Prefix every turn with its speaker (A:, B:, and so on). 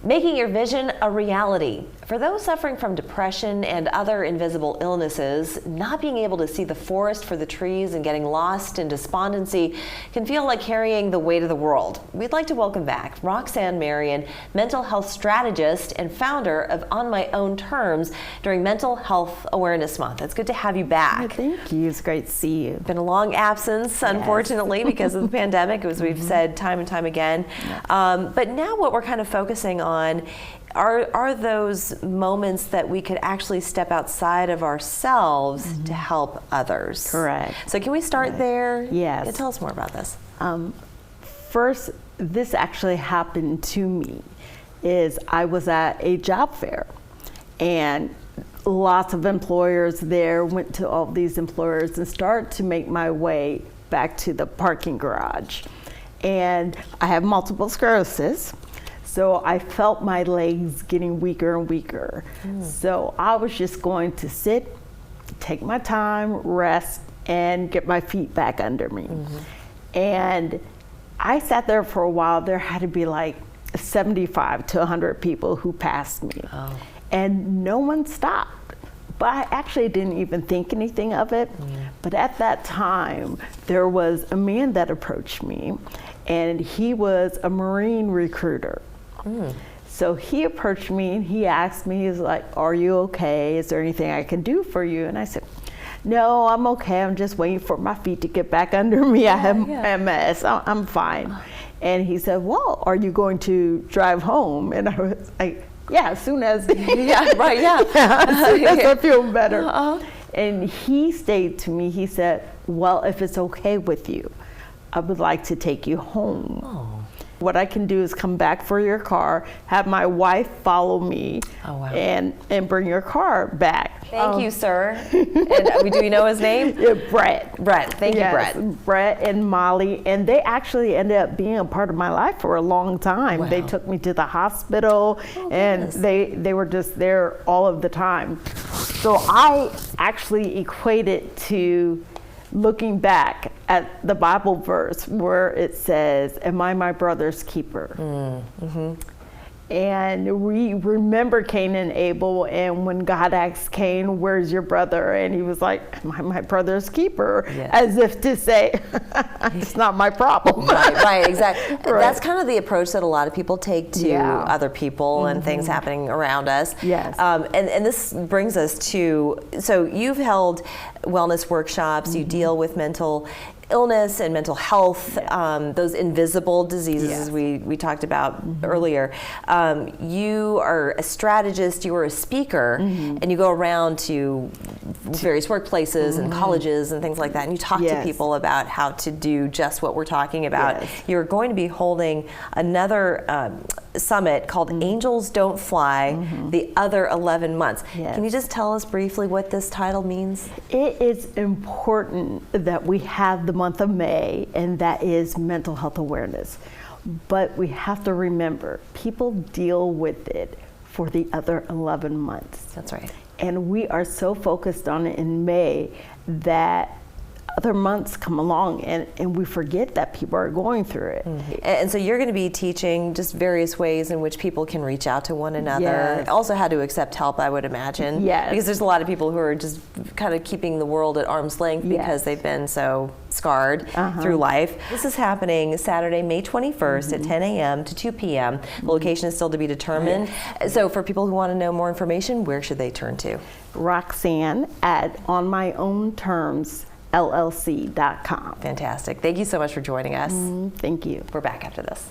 A: Making your vision a reality. For those suffering from depression and other invisible illnesses, not being able to see the forest for the trees and getting lost in despondency can feel like carrying the weight of the world. We'd like to welcome back Roxanne Marion, mental health strategist and founder of On My Own Terms during Mental Health Awareness Month. It's good to have you back.
B: Thank you. It's great to see you.
A: Been a long absence, unfortunately, because of the pandemic, as we've said time and time again. But now what we're kind of focusing on are those moments that we could actually step outside of ourselves to help others.
B: Correct.
A: So can we start there?
B: Yes.
A: Yeah, tell us more about this.
B: First, this actually happened to me. I was at a job fair, and lots of employers there, went to all these employers and started to make my way back to the parking garage. And I have multiple sclerosis. So I felt my legs getting weaker and weaker. So I was just going to sit, take my time, rest, and get my feet back under me. And I sat there for a while. There had to be like 75 to 100 people who passed me. And no one stopped. But I actually didn't even think anything of it. But at that time, there was a man that approached me, and he was a Marine recruiter. So he approached me and he asked me, he's like, "Are you okay? Is there anything I can do for you?" And I said, "No, I'm okay. I'm just waiting for my feet to get back under me. I have MS. I'm fine." And he said, "Well, are you going to drive home?" And I was like, "Yeah, as soon as as soon as I feel better." And he stated to me, he said, "Well, if it's okay with you, I would like to take you home. What I can do is come back for your car, have my wife follow me, and bring your car back."
A: Thank you, sir. And do you know his name?
B: Brett.
A: Brett. Thank you, Brett.
B: Brett and Molly, and they actually ended up being a part of my life for a long time. They took me to the hospital, and they were just there all of the time. So I actually equate it to looking back at the Bible verse where it says, "Am I my brother's keeper?" And we remember Cain and Abel, and when God asked Cain, "Where's your brother?" And he was like, "Am I my brother's keeper?" As if to say, it's not my problem.
A: Right, exactly. That's kind of the approach that a lot of people take to other people and things happening around us. And this brings us to, so you've held wellness workshops, you deal with mental illness and mental health, those invisible diseases as we talked about earlier. You are a strategist, you are a speaker, and you go around to various workplaces and colleges and things like that, and you talk to people about how to do just what we're talking about. You're going to be holding another summit called Angels Don't Fly, the Other 11 Months. Can you just tell us briefly what this title means?
B: It is important that we have the month of May, and that is mental health awareness. But we have to remember, people deal with it for the other 11 months.
A: That's right.
B: And we are so focused on it in May that other months come along and we forget that people are going through it.
A: And so you're going to be teaching just various ways in which people can reach out to one another. Also how to accept help, I would imagine. Because there's a lot of people who are just kind of keeping the world at arm's length because they've been so scarred through life. This is happening Saturday, May 21st at 10 a.m. to 2 p.m. The location is still to be determined. So for people who want to know more information, where should they turn to?
B: Roxanne at onmyownterms.LLC.com.
A: Fantastic. Thank you so much for joining us.
B: Thank you.
A: We're back after this.